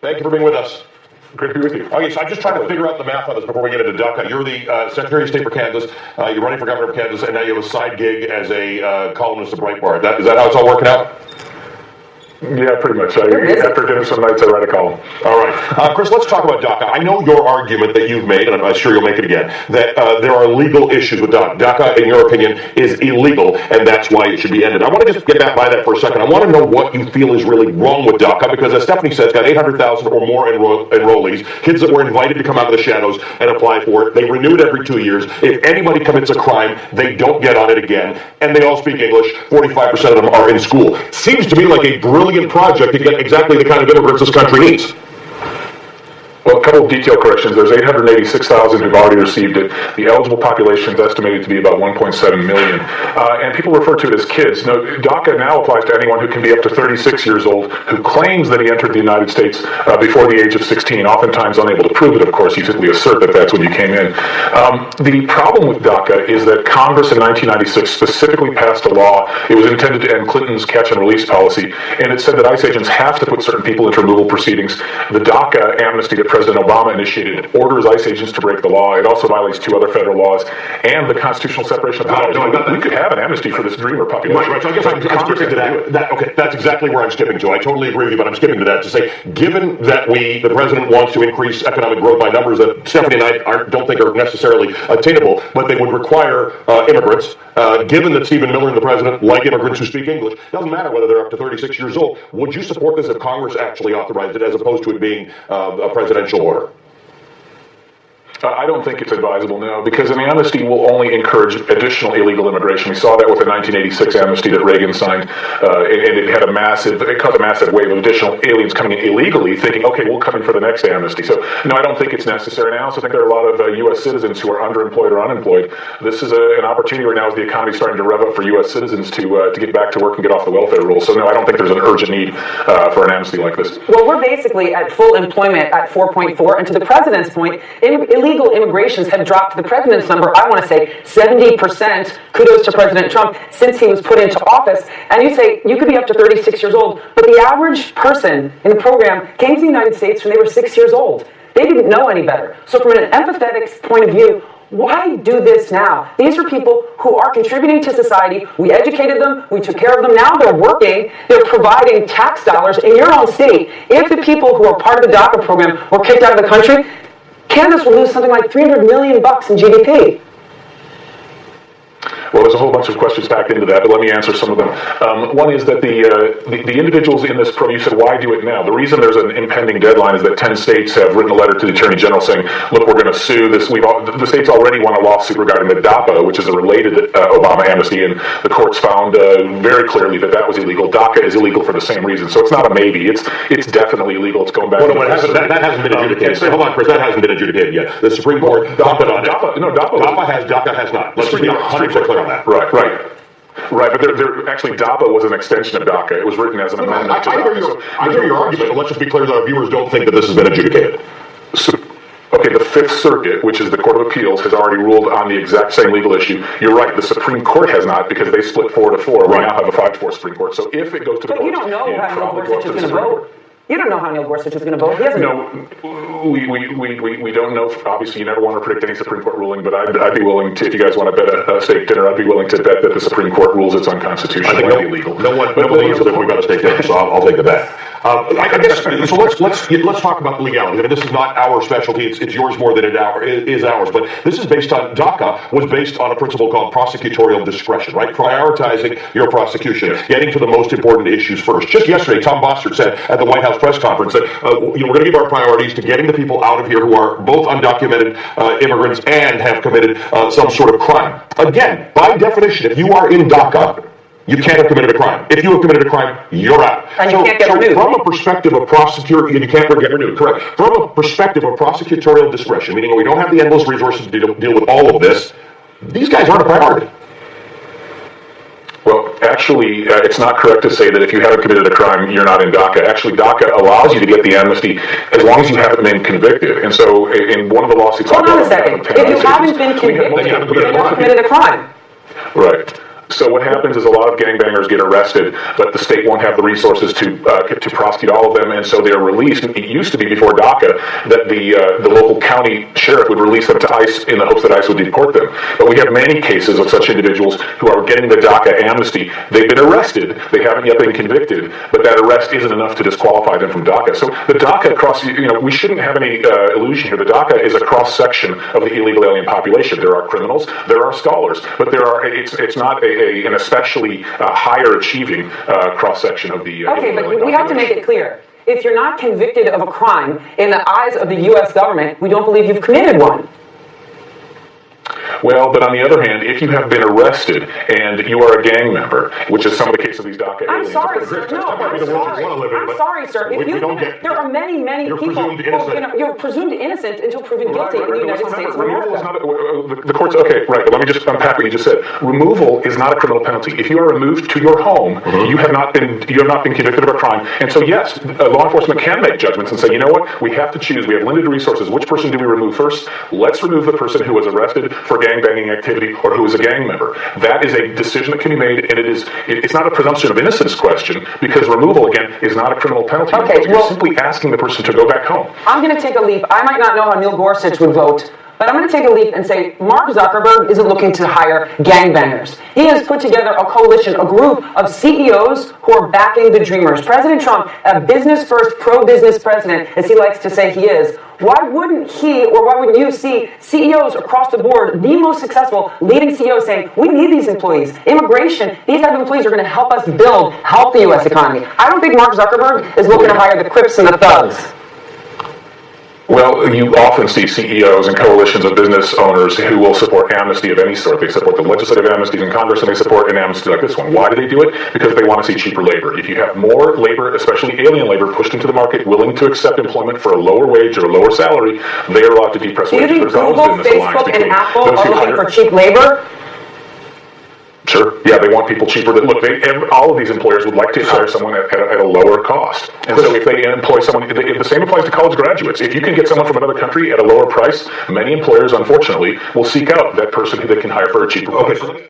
Thank you for being with us. Great to be with you. Okay, so I'm just trying to figure out the math on this before we get into DACA. You're the Secretary of State for Kansas. You're running for governor of Kansas, and now you have a side gig as a columnist at Breitbart. Is that how it's all working out? Yeah, pretty much. After dinner some nights I write a column. All right. Chris, let's talk about DACA. I know your argument that you've made, and I'm sure you'll make it again, that there are legal issues with DACA. DACA, in your opinion, is illegal, and that's why it should be ended. I want to just get back by that for a second. I want to know what you feel is really wrong with DACA, because as Stephanie said, it's got 800,000 or more enrollees, kids that were invited to come out of the shadows and apply for it. They renew it every 2 years. If anybody commits a crime, they don't get on it again, and they all speak English. 45% of them are in school. Seems to me like a brilliant project to get exactly the kind of immigrants this country needs. Well, a couple of detail corrections. There's 886,000 who've already received it. The eligible population is estimated to be about 1.7 million. And people refer to it as kids. No, DACA now applies to anyone who can be up to 36 years old who claims that he entered the United States before the age of 16, oftentimes unable to prove it, of course. You simply assert that that's when you came in. The problem with DACA is that Congress in 1996 specifically passed a law. It was intended to end Clinton's catch and release policy, and it said that ICE agents have to put certain people into removal proceedings. The DACA amnesty that President Obama initiated orders ICE agents to break the law. It also violates 2 other federal laws and the constitutional separation of powers. We could have an amnesty for this dreamer population. Right. So I guess I'm skipping to that. Okay, that's exactly where I'm skipping to. I totally agree with you, but I'm skipping to that to say, given that the president wants to increase economic growth by numbers that Stephanie and I don't think are necessarily attainable, but they would require immigrants, given that Stephen Miller and the president like immigrants who speak English, doesn't matter whether they're up to 36 years old. Would you support this if Congress actually authorized it as opposed to it being a presidential order? I don't think it's advisable, no, because an amnesty will only encourage additional illegal immigration. We saw that with the 1986 amnesty that Reagan signed, and it caused a massive wave of additional aliens coming in illegally, thinking, okay, we'll come in for the next amnesty. So, no, I don't think it's necessary. And I also think there are a lot of U.S. citizens who are underemployed or unemployed. This is an opportunity right now as the economy is starting to rev up for U.S. citizens to get back to work and get off the welfare rolls. So, no, I don't think there's an urgent need for an amnesty like this. Well, we're basically at full employment at 4.4, and to the president's point, illegal immigrations have dropped to the president's number, I want to say 70%, kudos to President Trump, since he was put into office. And you say you could be up to 36 years old, but the average person in the program came to the United States when they were 6 years old. They didn't know any better. So from an empathetic point of view, why do this now? These are people who are contributing to society. We educated them. We took care of them. Now they're working. They're providing tax dollars in your own state. If the people who are part of the DACA program were kicked out of the country, Kansas will lose something like $300 million in GDP. Well, there's a whole bunch of questions packed into that, but let me answer some of them. One is that the individuals in this program, you said, why do it now? The reason there's an impending deadline is that 10 states have written a letter to the Attorney General saying, look, we're going to sue this. The states already won a lawsuit regarding the DAPA, which is a related Obama amnesty, and the courts found very clearly that that was illegal. DACA is illegal for the same reason. So it's not a maybe. It's definitely illegal. It's going back to that hasn't been adjudicated. Hold on, Chris. That hasn't been adjudicated yet. The Supreme Court dumped it on it. DAPA has not. Let's just be 100% clear on that. Right, but actually, DAPA was an extension of DACA. It was written as an amendment to DACA. I hear your argument, but let's just be clear that our viewers don't think that this has been adjudicated. Okay, the Fifth Circuit, which is the Court of Appeals, has already ruled on the exact same legal issue. You're right, the Supreme Court has not, because they split 4-4. We now have a 5-4 Supreme Court. So if it goes to the court, you don't know how Neil Gorsuch is going to vote. You don't know how Neil Gorsuch is going to vote. He hasn't. No, we don't know. Obviously, you never want to predict any Supreme Court ruling, but I'd be willing to, if you guys want to bet a steak dinner, I'd be willing to bet that the Supreme Court rules it's unconstitutional and illegal. No one believes that we got a steak dinner, so I'll take the bet. I guess so. Let's talk about the legality. I mean, this is not our specialty; it's yours more than it is ours. But this is based on DACA was based on a principle called prosecutorial discretion, right? Prioritizing your prosecution, getting to the most important issues first. Just yesterday, Tom Bossert said at the White House press conference that we're going to give our priorities to getting the people out of here who are both undocumented immigrants and have committed some sort of crime. Again, by definition, if you are in DACA, you can't have committed a crime. If you have committed a crime, you're out. And you can't get renewed. From a perspective of you can't get renewed, correct. From a perspective of prosecutorial discretion, meaning we don't have the endless resources to deal with all of this, these guys aren't a priority. Well, actually, it's not correct to say that if you haven't committed a crime, you're not in DACA. Actually, DACA allows you to get the amnesty as long as you haven't been convicted. And so in one of the lawsuits... Hold on a second. If you haven't been convicted, you haven't committed a crime. Right. So what happens is a lot of gangbangers get arrested, but the state won't have the resources to prosecute all of them, and so they're released. It used to be before DACA that the local county sheriff would release them to ICE in the hopes that ICE would deport them. But we have many cases of such individuals who are getting the DACA amnesty. They've been arrested, they haven't yet been convicted, but that arrest isn't enough to disqualify them from DACA. So the DACA we shouldn't have any illusion here. The DACA is a cross-section of the illegal alien population. There are criminals, there are scholars, but it's not an especially higher achieving cross-section of the okay, but we have to make it clear. If you're not convicted of a crime in the eyes of the U.S. government, we don't believe you've committed one. Well, but on the other hand, if you have been arrested and you are a gang member, which is some of the cases of these DACA aliens. I'm sorry, sir. No, I'm sorry. I'm sorry, sir. If there are many people you're presumed innocent until proven guilty in the United States of America. The courts, okay, right, but let me just unpack what you just said. Removal is not a criminal penalty. If you are removed to your home, you have not been convicted of a crime. And so, yes, law enforcement can make judgments and say, you know what, we have to choose. We have limited resources. Which person do we remove first? Let's remove the person who was arrested for gangbanging activity or who is a gang member. That is a decision that can be made, and it's not a presumption of innocence question, because removal, again, is not a criminal penalty. Okay, you're simply asking the person to go back home. I'm going to take a leap. I might not know how Neil Gorsuch would vote, but I'm going to take a leap and say Mark Zuckerberg isn't looking to hire gangbangers. He has put together a coalition, a group of CEOs who are backing the Dreamers. President Trump, a business-first, pro-business president, as he likes to say he is, why wouldn't he, or why wouldn't you see CEOs across the board, the most successful leading CEOs saying, we need these employees. Immigration, these type of employees are going to help us help the U.S. economy. I don't think Mark Zuckerberg is looking to hire the Crips and the thugs. Well, you often see CEOs and coalitions of business owners who will support amnesty of any sort. They support the legislative amnesties in Congress, and they support an amnesty like this one. Why do they do it? Because they want to see cheaper labor. If you have more labor, especially alien labor, pushed into the market, willing to accept employment for a lower wage or a lower salary, they are allowed to depress wages. Do you think Google, Facebook, and Apple are looking for cheap labor? Sure. Yeah, they want people cheaper. Look, all of these employers would like to hire someone at a lower cost. And so if they employ someone, the same applies to college graduates. If you can get someone from another country at a lower price, many employers, unfortunately, will seek out that person who they can hire for a cheaper price.